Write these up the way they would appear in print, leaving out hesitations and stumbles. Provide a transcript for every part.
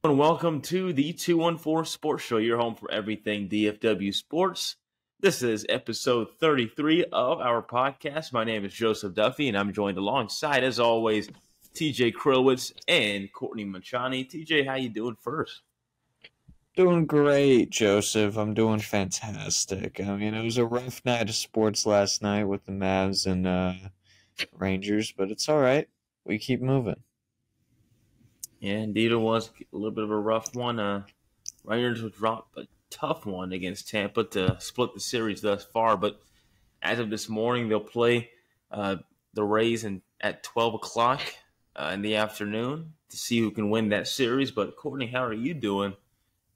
And welcome to the 214 Sports Show, your home for everything DFW sports. This is episode 33 of our podcast. My name is Joseph Duffy, and I'm joined alongside, as always, TJ Krowitz and Courtney Machani. TJ, how you doing first? Doing great, Joseph. I'm doing fantastic. I mean, it was a rough night of sports last night with the Mavs and Rangers, but it's all right. We keep moving. Yeah, indeed it was a little bit of a rough one. Rangers would drop a tough one against Tampa to split the series thus far, but as of this morning, they'll play the Rays at 12 o'clock in the afternoon to see who can win that series. But Courtney, how are you doing?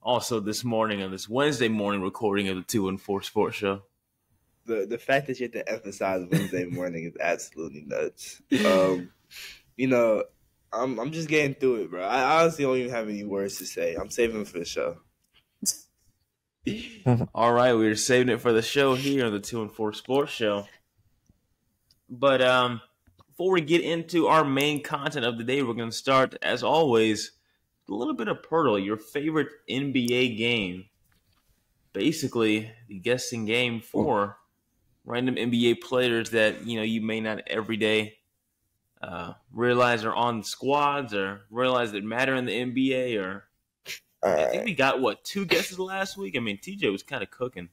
Also this morning on this Wednesday morning recording of the 214 Sports Show. The fact that you have to emphasize Wednesday morning is absolutely nuts. I'm just getting through it, bro. I honestly don't even have any words to say. I'm saving them for the show. All right, we're saving it for the show here on the 214 Sports Show. But before we get into our main content of the day, we're going to start, as always, a little bit of Pirtle, your favorite NBA game. Basically, the guessing game for random NBA players that you may not every day realize are on squads or realize that matter in the NBA. Or I think we got two guesses last week. I mean, TJ was kind of cooking.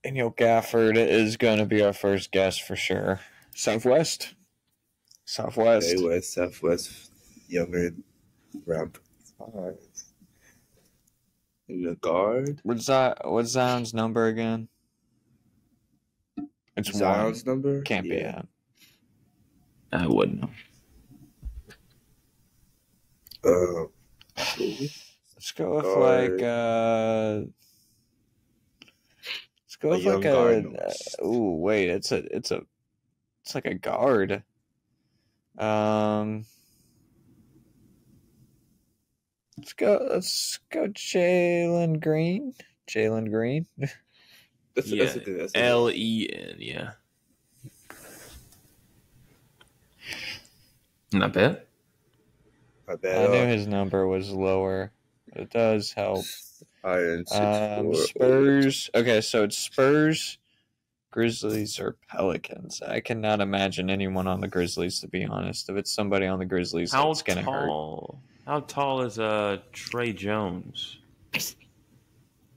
Daniel Gafford is going to be our first guess for sure. Southwest. Southwest, younger, around 5. The guard. What's Zion's number again? It's Zion's 1. number? Can't be that. I wouldn't know. Let's go with guard. Let's go with like it's like a guard. Let's go Jalen Green. That's a good. Len, yeah. Not bad. I knew his number was lower. It does help. Spurs. Okay, so it's Spurs, Grizzlies, or Pelicans. I cannot imagine anyone on the Grizzlies, to be honest. If it's somebody on the Grizzlies, it's going to hurt. How tall is Trey Jones?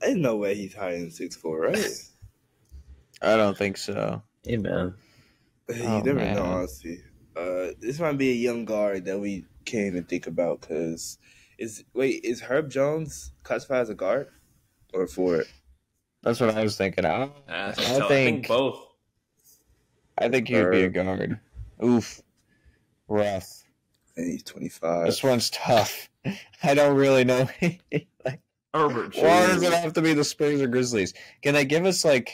Ain't no way he's higher than 6'4", right? I don't think so. Hey, man. You never know, honestly. This might be a young guard that we can't even think about because is Herb Jones classified as a guard or forward? That's what I was thinking. I think both. I think he'd be a guard. Oof. Rough. And he's 25. This one's tough. I don't really know. Herbert. Why does it have to be the Spurs or Grizzlies? Can they give us I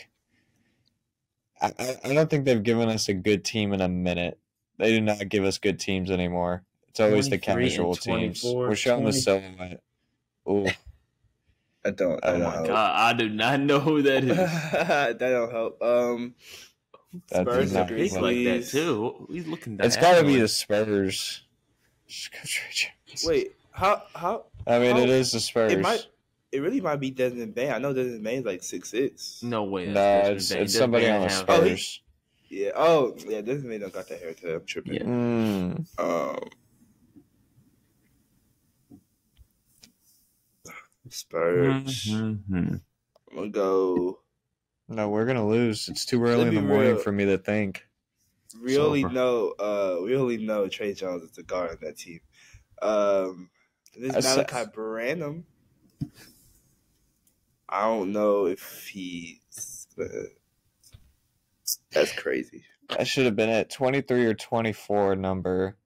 don't think they've given us a good team in a minute. They do not give us good teams anymore. It's always the casual teams. We're showing the silhouette. Ooh. That don't help. God, I do not know who that is. That don't help. Spurs are big like that too. He's looking. It's got to be the Spurs. Wait, how? I mean, it is the Spurs. It really might be Desmond Bain. I know Desmond Bain's like 6'6". No way. No, it's somebody on the Spurs. Desmond Bain don't got that haircut. I'm tripping. Yeah. Spurs. I'm gonna go. No, we're gonna lose. It's too early in the morning for me to think. We only know Trey Jones is the guard on that team. There's Malachi Branham. I don't know if he's. That's crazy. That should have been it. 23 or 24 number.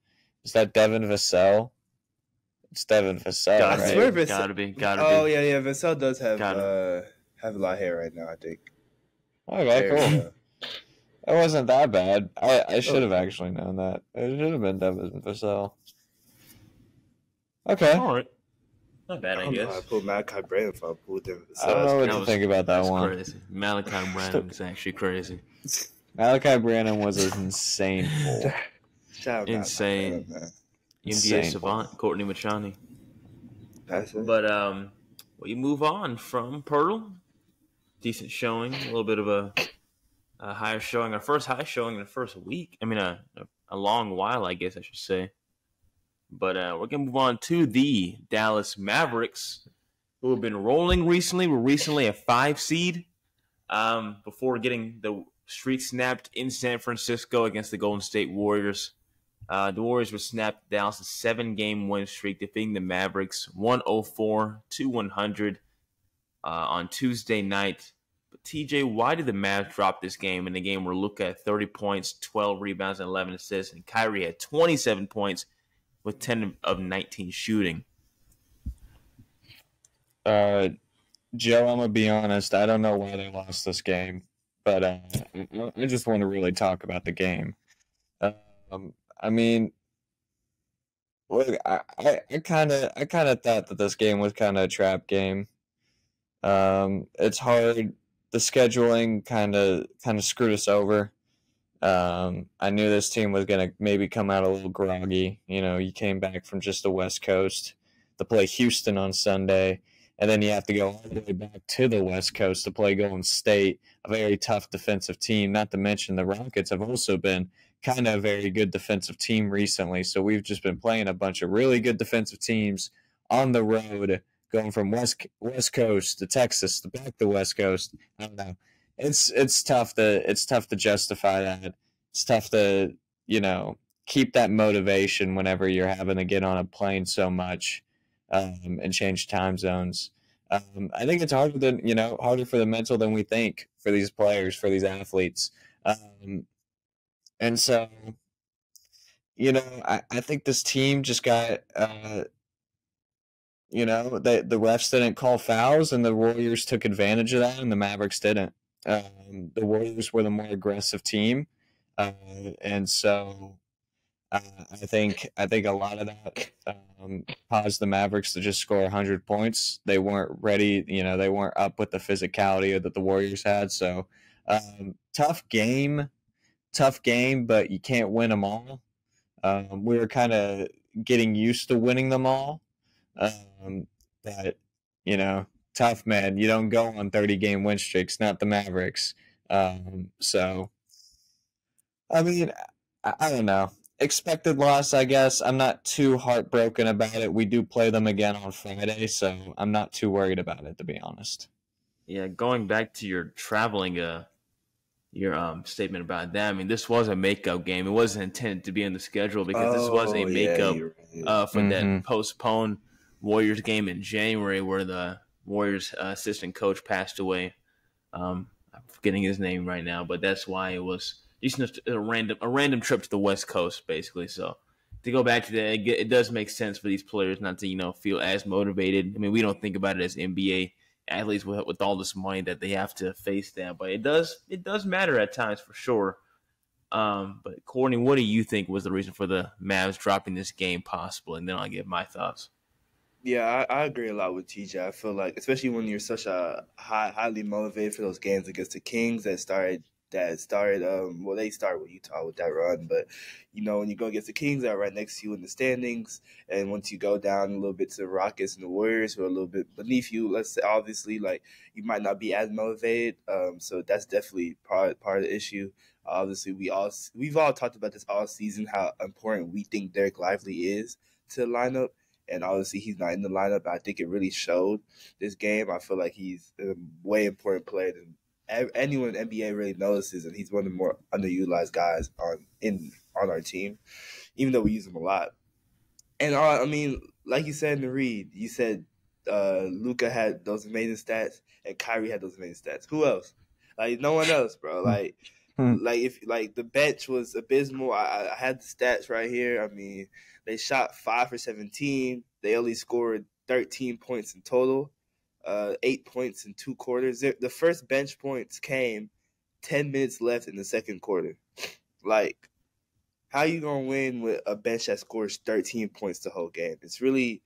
Is that Devin Vassell? It's Devin Vassell, right? Gotta be. Oh yeah. Vassell does have a lot of hair right now, I think. Okay, cool. That wasn't that bad. I should have actually known that. It should have been Devin Vassell. Okay. All right. Not bad, I guess. I pulled Malachi Branham if I pulled Devin Vassell. I don't know what to think about that one. Crazy. Malachi Branham is actually crazy. Malachi Branham was an insane pull. Insane. NBA savant, Courtney Machani. That's it. But we move on from Pearl. Decent showing, a little bit of a higher showing. Our first high showing in the first week. I mean, a long while, I guess I should say. But we're going to move on to the Dallas Mavericks, who have been rolling recently. We're recently a 5 seed before getting the streak snapped in San Francisco against the Golden State Warriors. The Warriors were snapped Dallas' 7-game win streak, defeating the Mavericks 104-100 on Tuesday night. But TJ, why did the Mavs drop this game in a game where Luka had 30 points, 12 rebounds, and 11 assists, and Kyrie had 27 points with 10 of 19 shooting? Joe, I'm gonna be honest. I don't know why they lost this game, but I just want to really talk about the game. I mean, look, I kind of thought that this game was kind of a trap game. It's hard. The scheduling kind of screwed us over. I knew this team was gonna maybe come out a little groggy. You know, you came back from just the West Coast to play Houston on Sunday, and then you have to go all the way back to the West Coast to play Golden State, a very tough defensive team. Not to mention the Rockets have also been kind of a very good defensive team recently. So we've just been playing a bunch of really good defensive teams on the road, going from West Coast to Texas to back to West Coast. I don't know. It's tough to justify that. It's tough to, keep that motivation whenever you're having to get on a plane so much and change time zones. I think it's harder for the mental than we think for these players, for these athletes. And so, I think this team just got, the refs didn't call fouls, and the Warriors took advantage of that, and the Mavericks didn't. The Warriors were the more aggressive team, and so I think a lot of that caused the Mavericks to just score 100 points. They weren't ready, they weren't up with the physicality that the Warriors had. So tough game, but you can't win them all. We were kind of getting used to winning them all, but tough, man. You don't go on 30-game win streaks, not the Mavericks. So, I mean, I don't know. Expected loss, I guess. I'm not too heartbroken about it. We do play them again on Friday, so I'm not too worried about it, to be honest. Yeah, going back to your traveling, your statement about that. I mean, this was a makeup game. It wasn't intended to be in the schedule because this was a makeup for that postponed Warriors game in January where the Warriors assistant coach passed away. I'm forgetting his name right now, but that's why it was just a random trip to the West Coast, basically. So to go back to that, it does make sense for these players not to feel as motivated. I mean, we don't think about it as NBA athletes with all this money that they have to face that, but it does matter at times for sure. But Courtney, what do you think was the reason for the Mavs dropping this game possible? And then I'll give my thoughts. Yeah, I agree a lot with TJ. I feel like, especially when you're such a highly motivated for those games against the Kings they started with Utah with that run, but when you go against the Kings that are right next to you in the standings, and once you go down a little bit to the Rockets and the Warriors who are a little bit beneath you, let's say, obviously, like, you might not be as motivated. So that's definitely part of the issue. Obviously, we've all talked about this all season, how important we think Derek Lively is to the lineup. And obviously, he's not in the lineup. I think it really showed this game. I feel like he's a way important player than anyone in the NBA really notices, and he's one of the more underutilized guys on our team, even though we use him a lot. And I mean, like you said in the read, you said Luka had those amazing stats and Kyrie had those amazing stats. Who else? Like, no one else, bro. Like if the bench was abysmal. I had the stats right here. I mean, they shot 5 for 17. They only scored 13 points in total. 8 points in 2 quarters. The first bench points came 10 minutes left in the second quarter. Like, how you gonna win with a bench that scores 13 points the whole game? It's really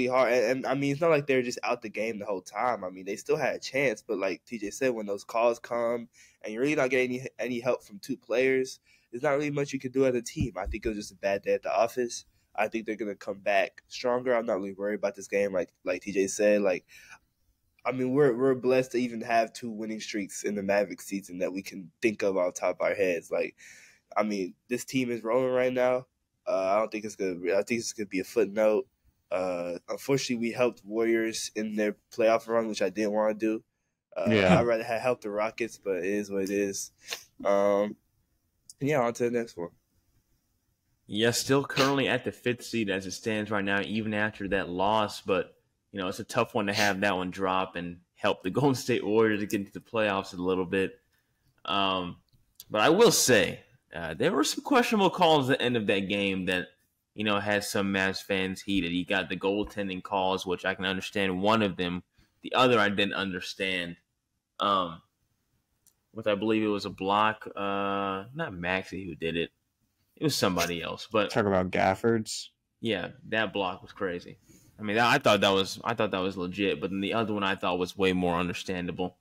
hard. And I mean, it's not like they're just out the game the whole time. I mean, they still had a chance, but like TJ said, when those calls come and you're really not getting any help from 2 players, there's not really much you can do as a team. I think it was just a bad day at the office. I think they're gonna come back stronger. I'm not really worried about this game, like TJ said. Like, I mean, we're blessed to even have 2 winning streaks in the Mavericks season that we can think of off the top of our heads. Like, I mean, this team is rolling right now. I don't think it's gonna. I think it's gonna be a footnote. Unfortunately, we helped Warriors in their playoff run, which I didn't want to do. I'd rather have helped the Rockets, but it is what it is. Yeah, on to the next one. Yeah, still currently at the 5th seed as it stands right now, even after that loss. But, it's a tough one to have that one drop and help the Golden State Warriors to get into the playoffs a little bit. But I will say, there were some questionable calls at the end of that game that, had some Mavs fans heated. You got the goaltending calls, which I can understand one of them. The other I didn't understand. With I believe it was a block, not Maxey who did it. It was somebody else, but Talk about Gaffords. yeah, that block was crazy. I mean, I thought that was legit, but then the other one I thought was way more understandable.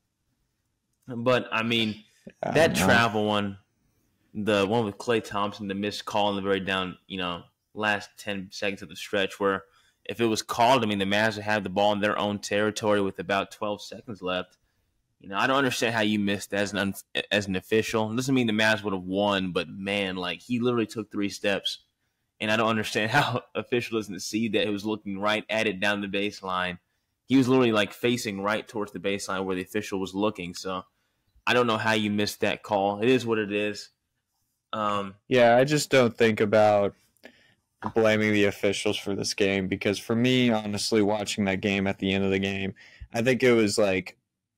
But I mean, that travel one, the one with Klay Thompson, the missed call in the very down, last 10 seconds of the stretch, where if it was called, I mean, the Mavs would have the ball in their own territory with about 12 seconds left. I don't understand how you missed as an official. It doesn't mean the Mavs would have won, but man, like, he literally took 3 steps, and I don't understand how official doesn't see that. He was looking right at it down the baseline. He was literally like facing right towards the baseline where the official was looking. So I don't know how you missed that call. It is what it is. Yeah, I just don't think about blaming the officials for this game, because for me, honestly, watching that game at the end of the game, I think it was like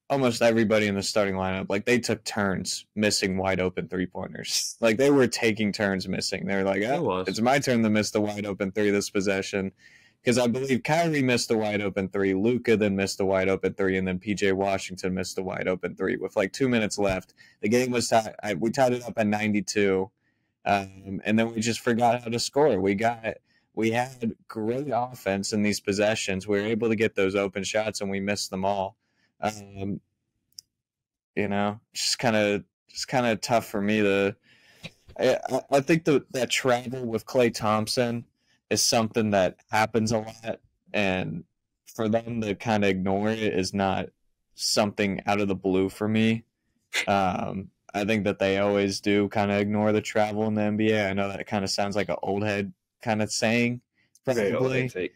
almost everybody in the starting lineup, like, they took turns missing wide open 3-pointers. Like, they were taking turns missing. They were like, it's my turn to miss the wide open 3 this possession. Because I believe Kyrie missed the wide open 3, Luka then missed the wide open 3, and then PJ Washington missed the wide open 3 with like 2 minutes left. The game was tied. We tied it up at 92, and then we just forgot how to score. We had great offense in these possessions. We were able to get those open shots, and we missed them all. Just kind of tough for me to. I think that travel with Klay Thompson is something that happens a lot, and for them to kind of ignore it is not something out of the blue for me. I think that they always do kind of ignore the travel in the NBA. I know that kind of sounds like an old head kind of saying, probably.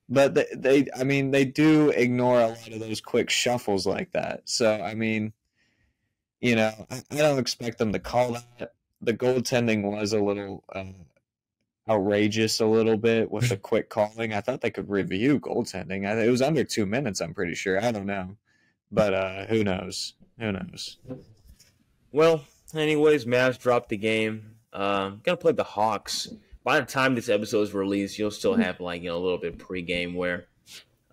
But they do ignore a lot of those quick shuffles like that. So, I mean, I don't expect them to call that. The goaltending was a little outrageous a little bit with the quick calling. I thought they could review goaltending. It was under 2 minutes, I'm pretty sure. I don't know. But who knows? Well, anyways, Mavs dropped the game. Gonna play the Hawks. By the time this episode is released, you'll still have a little bit pregame where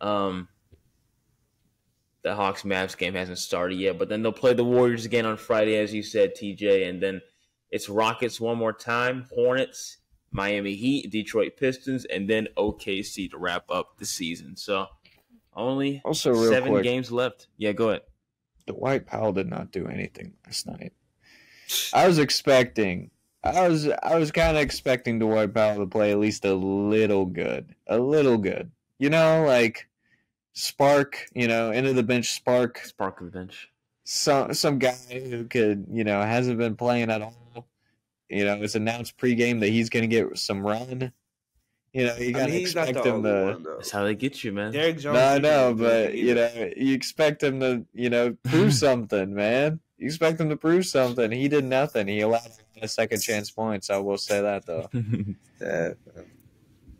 the Hawks Mavs game hasn't started yet, but then they'll play the Warriors again on Friday, as you said, TJ, and then it's Rockets one more time, Hornets, Miami Heat, Detroit Pistons, and then OKC to wrap up the season. So only 7 games left. Yeah, go ahead. Dwight Powell did not do anything last night. I was kind of expecting Dwight Powell to play at least a little good. Like spark, into the bench spark. Spark of the bench. Some guy who could, hasn't been playing at all. It's announced pregame that he's going to get some run. You got to expect him to. That's how they get you, man. Derek Jones. No, I know, but you expect him to, prove something, man. You expect him to prove something. He did nothing. He allowed a second chance points. I will say that, though.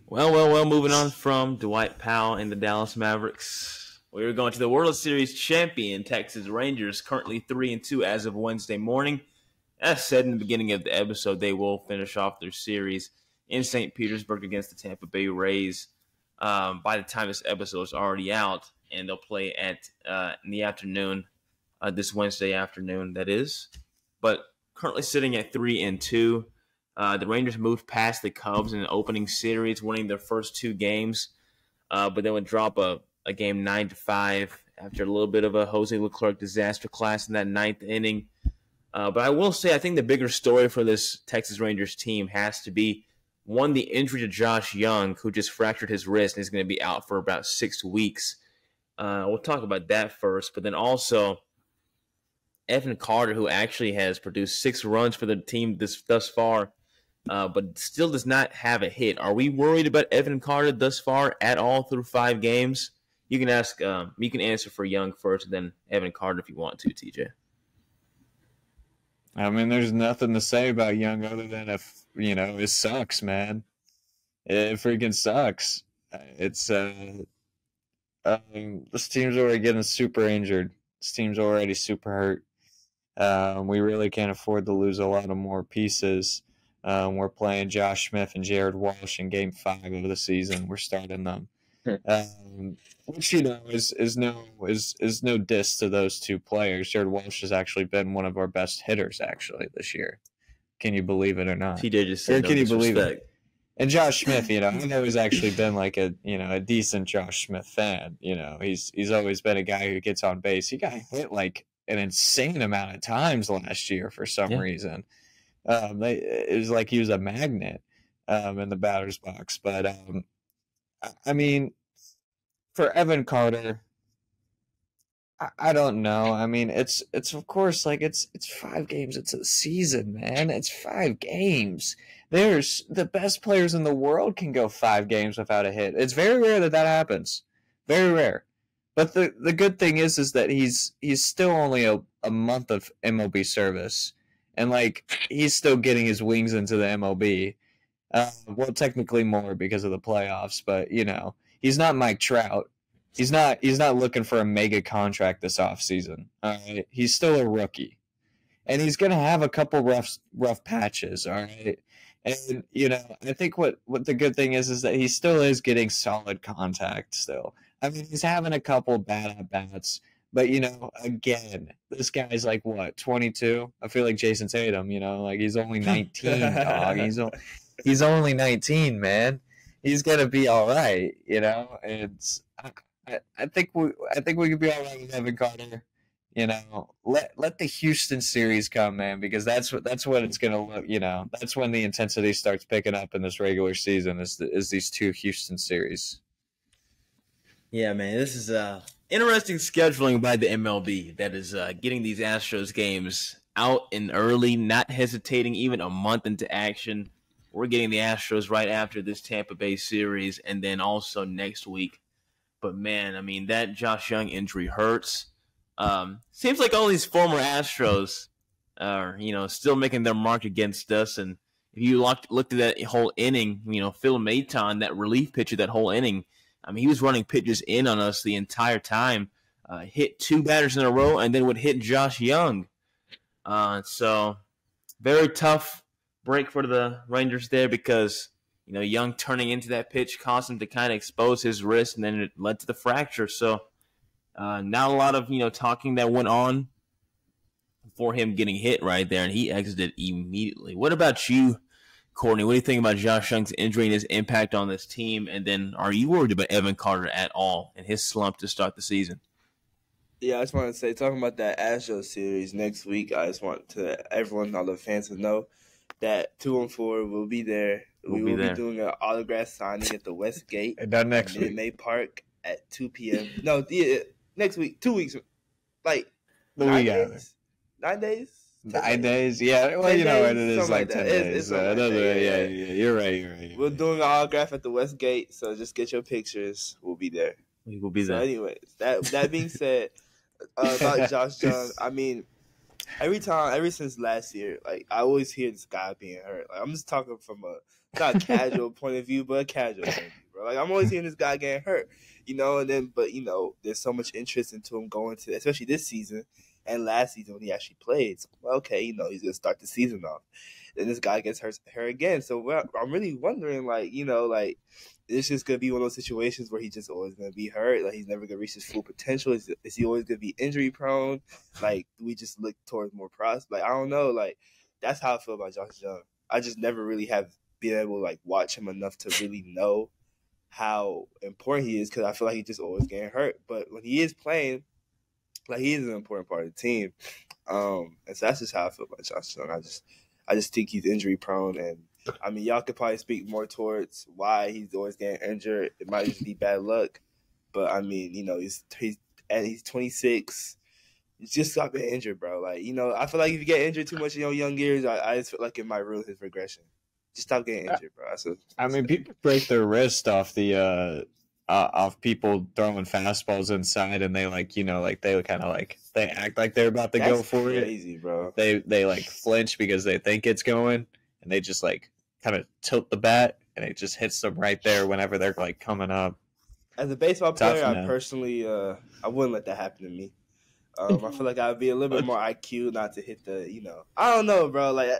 Well. Moving on from Dwight Powell and the Dallas Mavericks, we are going to the World Series champion Texas Rangers, currently 3-2 as of Wednesday morning. As said in the beginning of the episode, they will finish off their series in St. Petersburg against the Tampa Bay Rays. By the time this episode is already out, and they'll play in the afternoon, this Wednesday afternoon, that is. But currently sitting at 3-2. The Rangers moved past the Cubs in the opening series, winning their first 2 games, but then would drop a game 9-5 after a little bit of a Jose Leclerc disaster class in that 9th inning. But I will say, I think the bigger story for this Texas Rangers team has to be One, the injury to Josh Young, who just fractured his wrist and is going to be out for about 6 weeks. We'll talk about that first, but then also Evan Carter, who actually has produced 6 runs for the team thus far, but still does not have a hit. Are we worried about Evan Carter thus far at all through 5 games? You can ask. You can answer for Young first, and then Evan Carter if you want to, TJ. I mean, there's nothing to say about Young other than it sucks, man. It freaking sucks. It's this team's already getting super injured. This team's already super hurt. We really can't afford to lose a lot of more pieces. We're playing Josh Smith and Jared Walsh in Game 5 of the season. We're starting them, which is no diss to those two players. Jared Walsh has actually been one of our best hitters this year. Can you believe it or not? TJ just said, can you believe it? And Josh Smith, I know he's actually been like a decent Josh Smith fan. He's always been a guy who gets on base. He got hit like an insane amount of times last year for some reason. It was like he was a magnet in the batter's box. But I mean, for Evan Carter, I don't know. I mean, it's of course like it's 5 games. It's a season, man. It's 5 games. There's the best players in the world can go 5 games without a hit. It's very rare that happens. Very rare. But the good thing is that he's still only a month of MLB service, and like he's still getting his wings into the MLB. Well, technically more because of the playoffs, but he's not Mike Trout. He's not looking for a mega contract this offseason. All right, he's still a rookie, and he's gonna have a couple rough patches. All right, and I think what the good thing is that he still is getting solid contact still. I mean, he's having a couple bad at bats, but again, this guy's like what 22. I feel like Jason Tatum. Like he's only 19, dog. He's only 19, man. He's gonna be all right. It's. I think we could be all right with Evan Carter. Let the Houston series come, man, because that's what it's gonna look. That's when the intensity starts picking up in this regular season. Is these 2 Houston series? Yeah, man, this is interesting scheduling by the MLB. That is getting these Astros games out in early, not hesitating even a month into action. We're getting the Astros right after this Tampa Bay series, and then also next week. But, man, I mean, that Josh Young injury hurts. Seems like all these former Astros are, still making their mark against us. And if you looked at that whole inning, Phil Maton, that relief pitcher, that whole inning, I mean, he was running pitches in on us the entire time. Hit 2 batters in a row and then would hit Josh Young. So, very tough break for the Rangers there because – Young turning into that pitch caused him to kind of expose his wrist, and then it led to the fracture. So, not a lot of, talking that went on for him getting hit right there, and he exited immediately. What about you, Courtney? What do you think about Josh Young's injury and his impact on this team? And then are you worried about Evan Carter at all and his slump to start the season? Yeah, I just want to say, talking about that Astros series next week, I just want everyone, all the fans to know that 2 and 4 will be there. We will be doing an autograph signing at the West Gate. And done next week. May Park at 2 p.m. No, next week, 2 weeks. Like, the 9 week days? 9 days? 9 days? Yeah, well, you know what it is, like 10 days. Yeah, you're right. We're doing an autograph at the West Gate, so just get your pictures. We'll be there. We will be there. So anyways, that being said, about Josh Young, I mean, ever since last year, like, I always hear this guy being hurt. Like, I'm just talking from not a casual point of view, but a casual point of view, bro. Like, I'm always hearing this guy getting hurt, but there's so much interest into him going to, especially this season and last season when he actually played. So, okay, he's going to start the season off. Then this guy gets hurt again. So I'm really wondering, it's just going to be one of those situations where he's just always going to be hurt. Like, he's never going to reach his full potential. Is he always going to be injury prone? Like, we just look towards more prospects. Like, I don't know. Like, that's how I feel about Josh Young. I just never really have been able to, watch him enough to really know how important he is because I feel like he's just always getting hurt. But when he is playing, he is an important part of the team. And so that's just how I feel about Josh Young. I just think he's injury prone, and I mean, y'all could probably speak more towards why he's always getting injured. It might just be bad luck, but I mean, he's 26. Just stop getting injured, bro. Like, I feel like if you get injured too much in your young years, I just feel like it might ruin his progression. Just stop getting injured, bro. I mean, people break their wrist off the off people throwing fastballs inside, and they they kind of they act like they're about to go for it. Crazy, bro. They like flinch because they think it's going, and they just kind of tilt the bat, and it just hits them right there whenever they're coming up. As a baseball player, I personally I wouldn't let that happen to me. I feel like I'd be a little bit more IQ not to hit the, I don't know, bro. Like,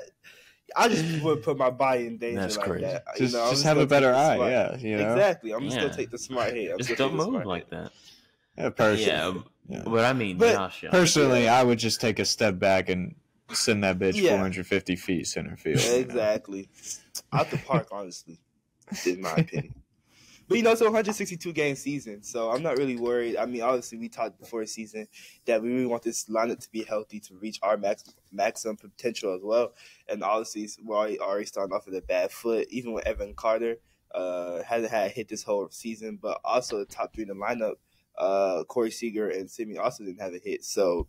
I just would put my body in danger. That's like crazy. that. Just have a better eye, yeah. Exactly. I'm just gonna take the smart hit. Just don't move like that. Yeah, personally. Yeah. But I mean, Josh, personally, I would just take a step back and send that bitch 450 feet center field. Exactly. Out the park, honestly, in my opinion. But, it's a 162-game season, so I'm not really worried. I mean, obviously, we talked before the season that we really want this lineup to be healthy to reach our maximum potential as well. And obviously, we're already starting off with a bad foot, even with Evan Carter hasn't had a hit this whole season. But also the top three in the lineup, Corey Seager and Simi also didn't have a hit. So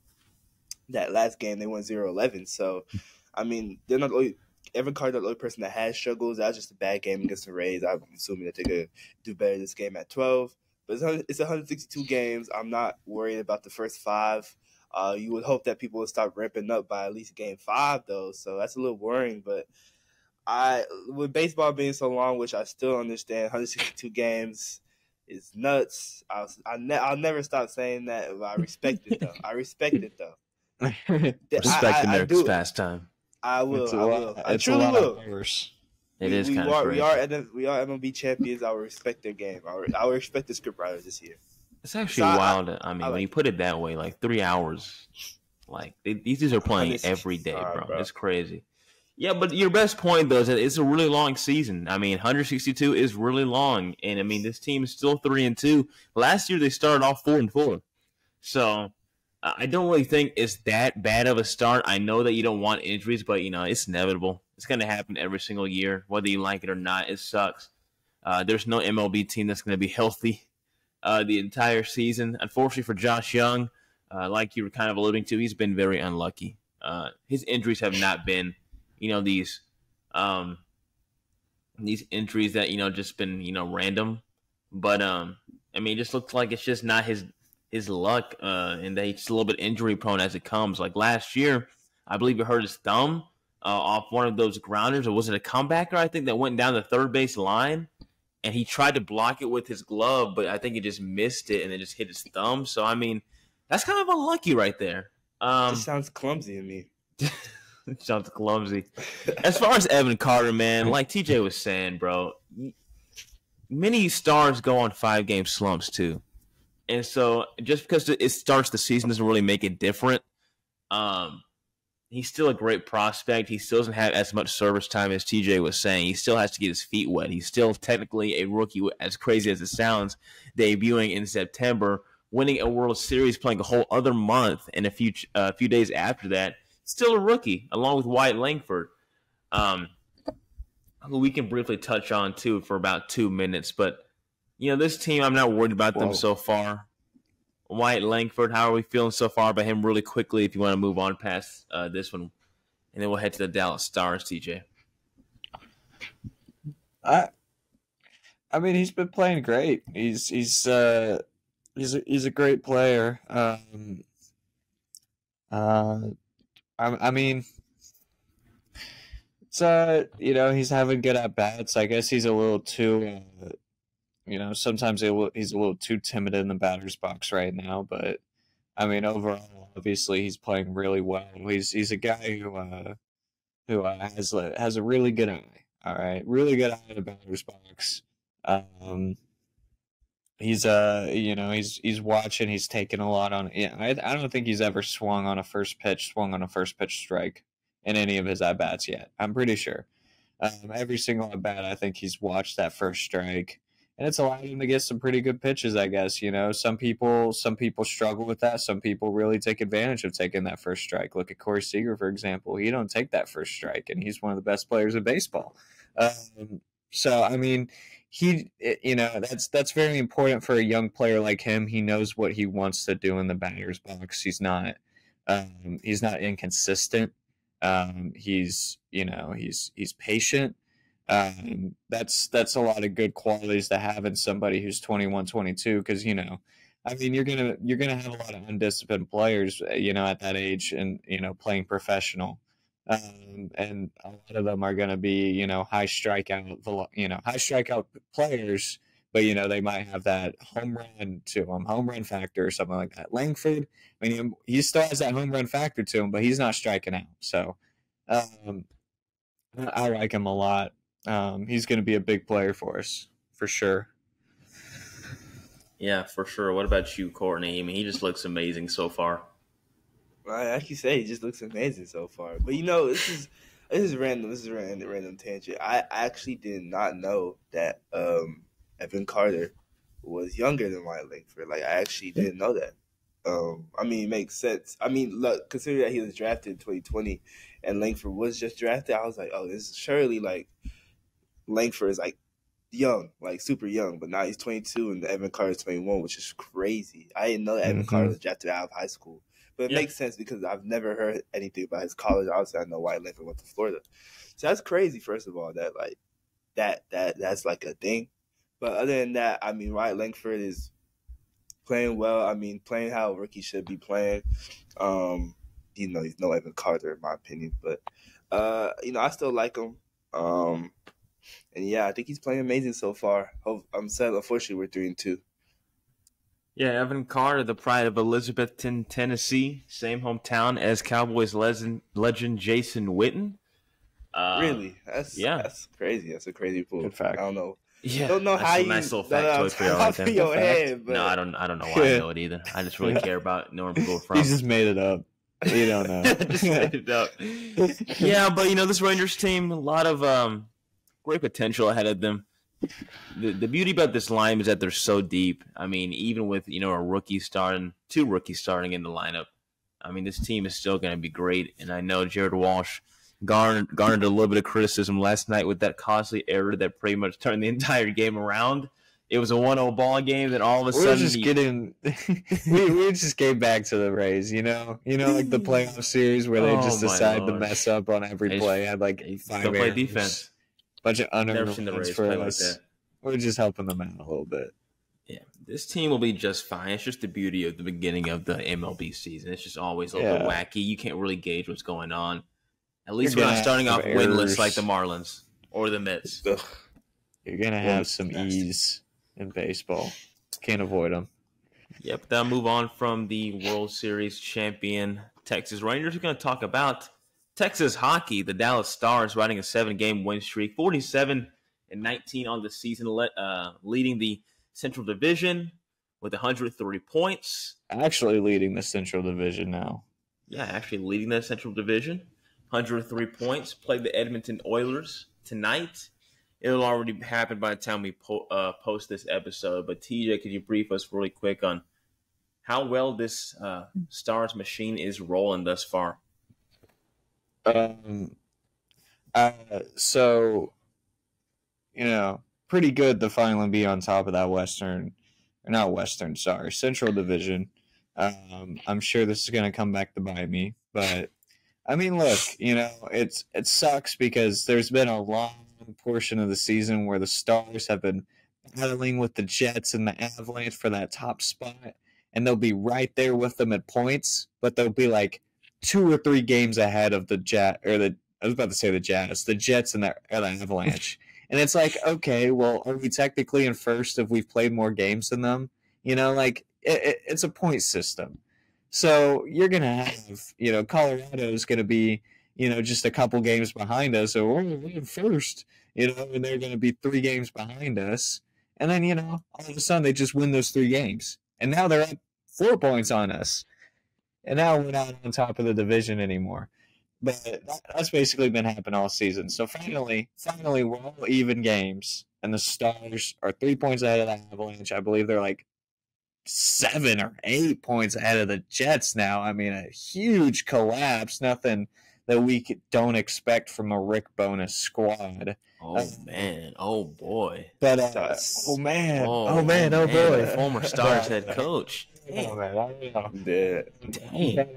that last game, they went 0-11. So, I mean, they're not only – Evan Carter, the only person that has struggles. That was just a bad game against the Rays. I'm assuming that they're going to do better this game at 12. But it's 162 games. I'm not worried about the first 5. You would hope that people would start ramping up by at least game 5, though. So that's a little worrying. But with baseball being so long, which I still understand, 162 games is nuts. I'll never stop saying that. But I respect it, though. Respect America's pastime. I will. I truly will. It is kind of crazy. We are MLB champions. I will respect their game. I will respect the scriptwriters this year. It's actually wild. I mean, when you put it that way, 3 hours, these dudes are playing every day, bro. It's crazy. Yeah, but your best point, though, is that it's a really long season. I mean, 162 is really long. And, I mean, this team is still 3-2. Last year, they started off 4-4. So I don't really think it's that bad of a start. I know that you don't want injuries, but, it's inevitable. It's going to happen every single year, whether you like it or not. It sucks. There's no MLB team that's going to be healthy the entire season. Unfortunately for Josh Young, like you were kind of alluding to, he's been very unlucky. His injuries have not been, these injuries that, just been, random. But, I mean, it just looks like it's just not his luck, and that he's a little bit injury prone as it comes. Like last year, I believe he hurt his thumb off one of those grounders, or was it a comebacker? I think that went down the third base line, and he tried to block it with his glove, but I think he just missed it and it just hit his thumb. So I mean, that's kind of unlucky right there. It sounds clumsy to me. It sounds clumsy. As far as Evan Carter, man, like TJ was saying, bro, many stars go on 5-game slumps too. And so just because it starts the season doesn't really make it different. He's still a great prospect. He still doesn't have as much service time as TJ was saying. He still has to get his feet wet. He's still technically a rookie, as crazy as it sounds, debuting in September, winning a World Series, playing a whole other month, and a few days after that, still a rookie, along with Wyatt Langford, who we can briefly touch on, too, for about 2 minutes. But, this team, I'm not worried about them so far. Wyatt Langford, how are we feeling so far about him really quickly if you want to move on past this one? And then we'll head to the Dallas Stars, TJ. I mean, he's been playing great. He's a great player. I mean, it's he's having good at bats. I guess he's a little too sometimes he's a little too timid in the batter's box right now. But I mean, overall, obviously, he's playing really well. He's a guy who has a really good eye. All right, really good eye in the batter's box. He's watching. He's taking a lot on. Yeah, I don't think he's ever swung on a first pitch strike in any of his at bats yet. I'm pretty sure. Every single at bat, I think he's watched that first strike. And it's allowed him to get some pretty good pitches, I guess. Some people struggle with that. Some people really take advantage of taking that first strike. Look at Corey Seager, for example. He don't take that first strike, and he's one of the best players in baseball. So I mean, that's very important for a young player like him. He knows what he wants to do in the batter's box. He's not inconsistent. He's patient. That's a lot of good qualities to have in somebody who's 21, 22. Because I mean, you're gonna have a lot of undisciplined players, at that age, and playing professional. And a lot of them are going to be, high strikeout players, but they might have that home run factor or something like that. Langford, I mean, he still has that home run factor to him, but he's not striking out. So, I like him a lot. He's going to be a big player for us for sure. Yeah, for sure. What about you, Courtney? I mean, he just looks amazing so far. Like you say, he just looks amazing so far. But this is random. This is a random tangent. I actually did not know that Evan Carter was younger than Wyatt Langford. Like, I actually didn't know that. I mean, it makes sense. I mean, look, consider that he was drafted in 2020 and Langford was just drafted. I was like, oh, this is surely like Langford is like young, like super young, but now he's 22 and Evan Carter is 21, which is crazy. I didn't know that Evan Carter was drafted out of high school. But it makes sense because I've never heard anything about his college. Obviously, I know Wyatt Langford went to Florida. So that's crazy, first of all, that's like a thing. But other than that, I mean, Wyatt Langford is playing well. I mean, playing how a rookie should be playing. He's no Evan Carter, in my opinion. But, I still like him. And, yeah, I think he's playing amazing so far. I'm sad, unfortunately, we're 3-2. Yeah, Evan Carter, the pride of Elizabethton, Tennessee, same hometown as Cowboys legend Jason Witten. Really? That's crazy. That's a crazy pull. Good fact. I don't know. Yeah, don't know how you. Nice little factoid for you right there. Your head, but... No, I don't know why I know it either. I just really care about knowing where people are from. He just made it up. You don't know. Just made it up. Yeah, but this Rangers team, a lot of great potential ahead of them. The beauty about this line is that they're so deep. I mean, even with two rookies starting in the lineup, I mean, this team is still going to be great. And I know Jared Walsh garnered a little bit of criticism last night with that costly error that pretty much turned the entire game around. It was a 1-0 ball game, then all of a sudden we just came back to the Rays, like the playoff series where they just decide to mess up on every play. Had like 5 play defense. Bunch of unearned runs for like us. That. We're just helping them out a little bit. Yeah, this team will be just fine. It's just the beauty of the beginning of the MLB season. It's just always a little wacky. You can't really gauge what's going on. At least we're not starting off winless like the Marlins or the Mets. You're going to have some ease in baseball. Can't avoid them. Yep, then move on from the World Series champion Texas Rangers. We're going to talk about Texas hockey. The Dallas Stars riding a 7-game win streak, 47-19 on the season, leading the Central Division with 103 points. Actually leading the Central Division now. Yeah, actually leading the Central Division. 103 points. Play the Edmonton Oilers tonight. It'll already happen by the time we post this episode. But TJ, could you brief us really quick on how well this Stars machine is rolling thus far? So, pretty good to finally be on top of that Central Division. I'm sure this is going to come back to bite me, but I mean, look, it sucks because there's been a long portion of the season where the Stars have been battling with the Jets and the Avalanche for that top spot, and they'll be right there with them at points, but they'll be like 2 or 3 games ahead of the Jets and the Avalanche. And it's like, okay, well, are we technically in first if we've played more games than them? It's a point system. So you're going to have, Colorado's going to be, just a couple games behind us. So we're in first, and they're going to be 3 games behind us. And then, all of a sudden they just win those 3 games. And now they're at 4 points on us. And now we're not on top of the division anymore. But that's basically been happening all season. So finally, we're all even games. And the Stars are 3 points ahead of the Avalanche. I believe they're like 7 or 8 points ahead of the Jets now. I mean, a huge collapse. Nothing that we don't expect from a Rick Bonus squad. Oh man! Oh boy! But Oh man! Oh boy! Former Stars head coach. Oh man, I don't know. Dang. But,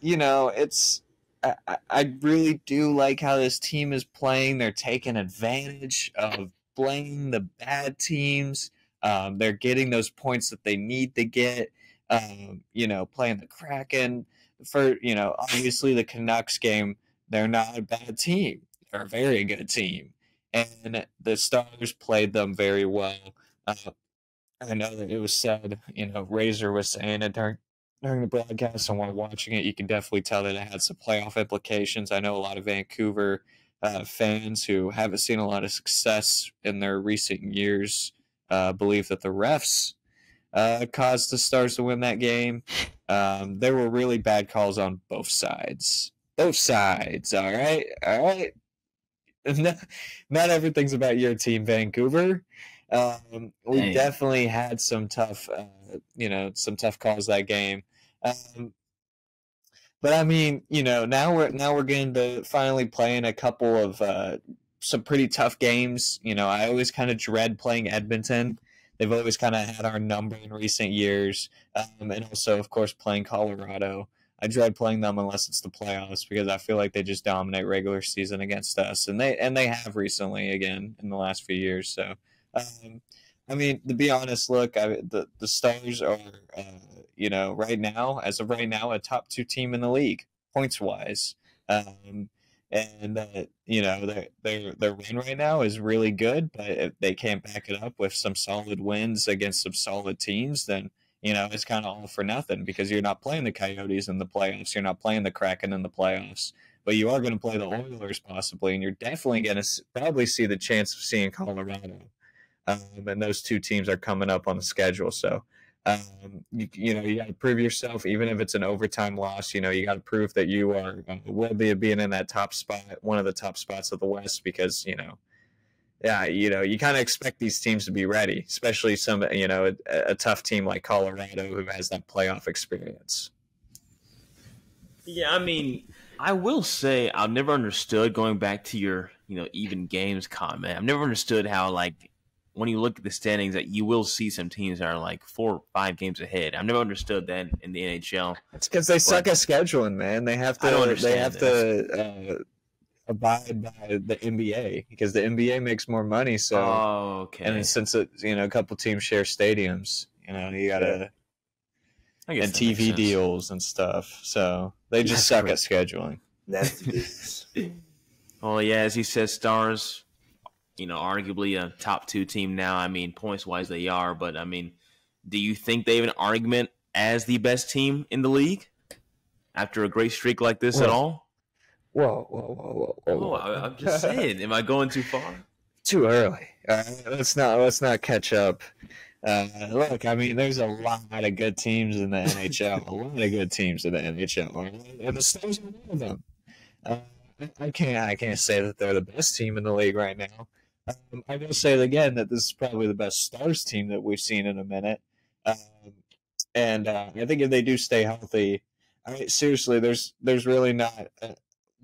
you know, it's I really do like how this team is playing. They're taking advantage of playing the bad teams. They're getting those points that they need to get. You know, playing the Kraken. For, you know, obviously the Canucks game, they're not a bad team. They're a very good team. And the Stars played them very well. I know that it was said, you know, Razor was saying it during the broadcast, and while watching it, you can definitely tell that it had some playoff implications. I know a lot of Vancouver fans who haven't seen a lot of success in their recent years believe that the refs caused the Stars to win that game. There were really bad calls on both sides. Both sides, all right? All right? Not everything's about your team, Vancouver. We definitely had some tough, some tough calls that game. But I mean, you know, now we're getting to finally playing a couple of some pretty tough games. You know, I always kind of dread playing Edmonton. They've always kind of had our number in recent years, and also, of course, playing Colorado. I dread playing them unless it's the playoffs because I feel like they just dominate regular season against us, and they have recently again in the last few years. So, I mean, to be honest, look, the Stars are, right now, as of right now, a top 2 team in the league points wise, and their win right now is really good. But if they can't back it up with some solid wins against some solid teams, then it's kind of all for nothing because you're not playing the Coyotes in the playoffs. You're not playing the Kraken in the playoffs, but you are going to play the Oilers possibly, and you're definitely going to probably see the chance of seeing Colorado. And those 2 teams are coming up on the schedule. So, you got to prove yourself, even if it's an overtime loss. You got to prove that you are worthy of being in that top spot, one of the top spots of the West, because, you kind of expect these teams to be ready, especially a tough team like Colorado who has that playoff experience. Yeah, I mean, I will say I've never understood, going back to your, even games comment, I've never understood how, like, when you look at the standings, that you will see some teams that are like 4 or 5 games ahead. I've never understood that in the NHL. It's because they suck at scheduling, man. They have to. To abide by the NBA because the NBA makes more money. So, okay. And since a couple teams share stadiums, you gotta and TV deals and stuff. So they just suck at scheduling. That's the business. Well, yeah, as he says, Stars, arguably a top 2 team now. I mean, points wise they are, but I mean, do you think they have an argument as the best team in the league after a great streak like this at all? Whoa. I'm just saying, am I going too far? Too early. Let's not catch up. Look, I mean, there's a lot of good teams in the NHL. A lot of good teams in the NHL, and the Stars are one of them. I can't say that they're the best team in the league right now. I will say again that this is probably the best Stars team that we've seen in a minute. And I think if they do stay healthy, seriously, there's really not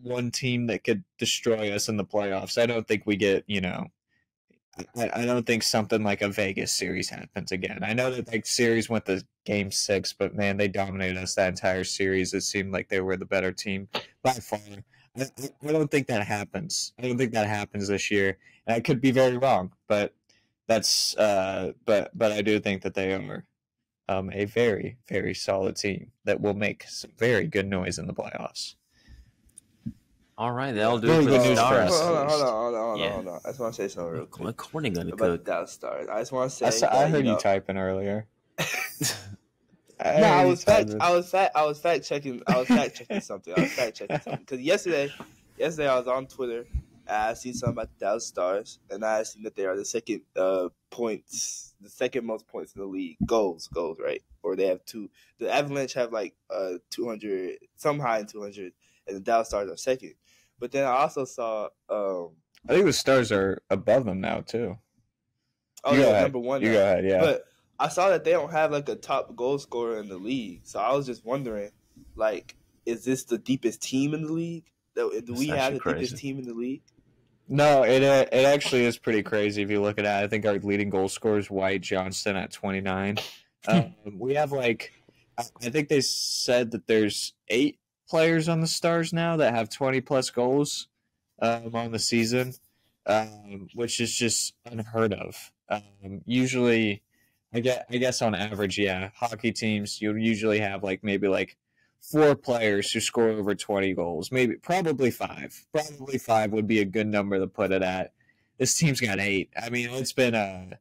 one team that could destroy us in the playoffs. I don't think we get, I don't think something like a Vegas series happens again. I know that series went to Game 6, but man, they dominated us that entire series. It seemed like they were the better team by far. I don't think that happens. I don't think that happens this year, and I could be very wrong. But that's but I do think that they are a very, very solid team that will make some very good noise in the playoffs. All right, that'll do it for the Stars. Hold on. I just want to say something real quick. Courtney gonna about cook. the Dallas Stars. I just want to say. I heard you typing earlier. I was fact checking something. Because yesterday I was on Twitter and I seen something about the Dallas Stars, and I seen that they are the second most points in the league. Goals, right? Or they have 2. The Avalanche have like 200, some high in 200, and the Dallas Stars are second. But then I also saw. I think the Stars are above them now too. Oh, they're number 1 now. You go ahead, yeah. But I saw that they don't have like a top goal scorer in the league, so I was just wondering, like, is this the deepest team in the league? Do we have the crazy. thickest team in the league? No, it actually is pretty crazy if you look at it. I think our leading goal scorer is White Johnston at 29. We have I think they said that there's 8 players on the Stars now that have 20-plus goals on the season, which is just unheard of. Usually, I guess on average, yeah, hockey teams, you'll usually have maybe 4 players who score over 20 goals. Probably 5. Probably 5 would be a good number to put it at. This team's got 8. I mean, it's been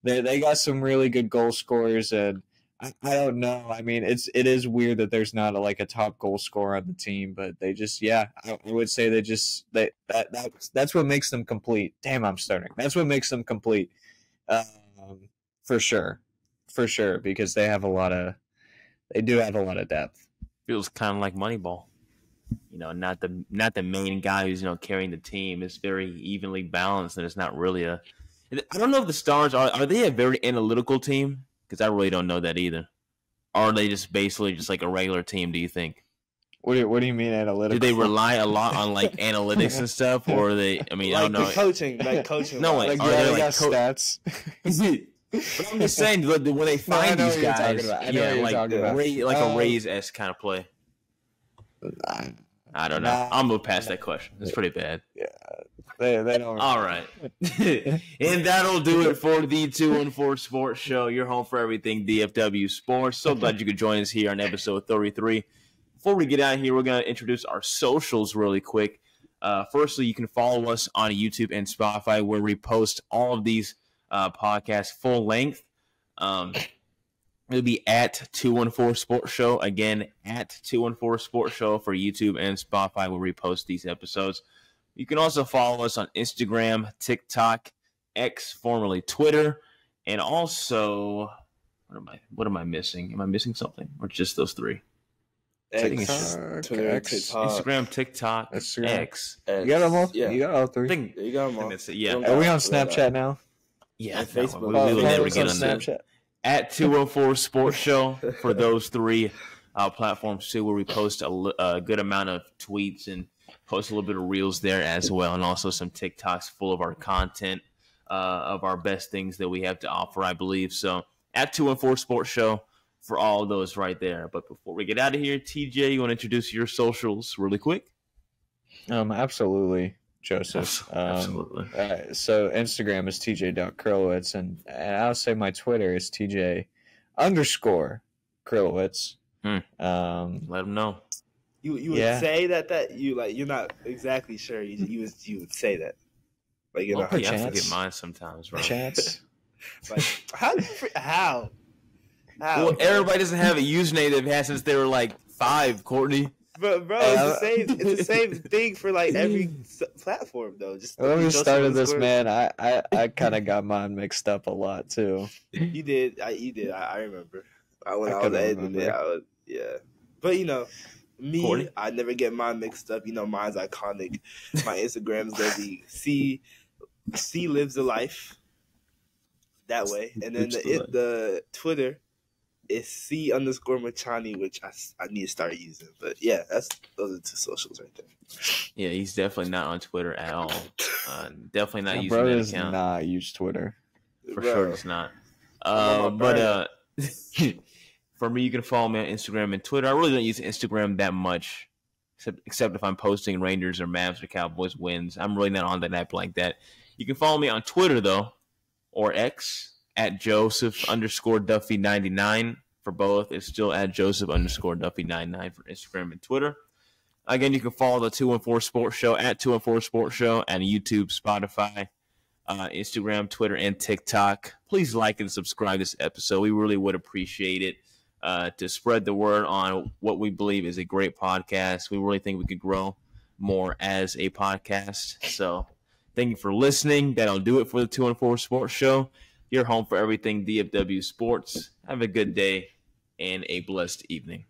they got some really good goal scorers, and I don't know. I mean, it is weird that there's not a top goal scorer on the team, but they just I would say that's what makes them complete. Damn, I'm starting. That's what makes them complete, for sure, because they do have a lot of depth. Feels kind of like Moneyball. Not the main guy who's carrying the team. It's very evenly balanced, and it's not really I don't know if the Stars are they a very analytical team? Because I really don't know that either. Or are they just basically just like a regular team? Do you think? What do you mean analytical? Do they rely a lot on analytics and stuff, or are they? I mean, I don't know. Coaching. No, are they stats? But I'm just saying, when they find these guys, a Rays-esque kind of play. I don't know. I'm gonna pass that question. It's pretty bad. Yeah, they don't. All right, and that'll do it for the 214 Sports Show. Your home for everything DFW sports. So glad you could join us here on episode 33. Before we get out of here, we're gonna introduce our socials really quick. Firstly, you can follow us on YouTube and Spotify, where we post all of these podcasts full length. It'll be at 214 Sports Show. Again, at 214 Sports Show for YouTube and Spotify, where we post these episodes. You can also follow us on Instagram, TikTok, X, formerly Twitter, and also what am I missing? Am I missing something? Or just those 3? Twitter, Instagram, TikTok, X. You got them all? Yeah. You got all 3? You got them all. That's it. Yeah. Are we on Snapchat now? Yeah, Facebook. We will never get on Snapchat. At 214 Sports Show for those 3 platforms too, where we post a good amount of tweets and post a little bit of reels there as well, and also some TikToks full of our content, of our best things that we have to offer, I believe. So at 214 Sports Show for all of those right there. But before we get out of here, TJ, you want to introduce your socials really quick? Absolutely, Joseph. Absolutely. So Instagram is tj.krylowitz, and I'll say my Twitter is tj_Krylowitz. Let them know. You would say that you're not exactly sure. You would say that. I forget mine sometimes, right? Chance. How? Well, everybody doesn't have a username they've had since they were 5, Courtney. Bro, it's the same thing for every platform though. Just when we started this, man, I kind of got mine mixed up a lot too. You did. I remember. When I was editing it, yeah. But me, Courtney? I never get mine mixed up. Mine's iconic. My Instagram's gonna be C lives the life that way, and then the Twitter is C_Machani, which I need to start using. But yeah, those are the 2 socials right there. Yeah, he's definitely not on Twitter at all. Definitely not using that account. Does not use Twitter. For sure, it's not. For me, you can follow me on Instagram and Twitter. I really don't use Instagram that much, except if I'm posting Rangers or Mavs or Cowboys wins. I'm really not on that app like that. You can follow me on Twitter though, or X, at Joseph_Duffy99 for both. It's still at Joseph_Duffy99 for Instagram and Twitter. Again, you can follow the 214 Sports Show at 214 Sports Show and YouTube, Spotify, Instagram, Twitter, and TikTok. Please like and subscribe this episode. We really would appreciate it, to spread the word on what we believe is a great podcast. We really think we could grow more as a podcast. So thank you for listening. That'll do it for the 214 Sports Show. Your home for everything DFW sports. Have a good day and a blessed evening.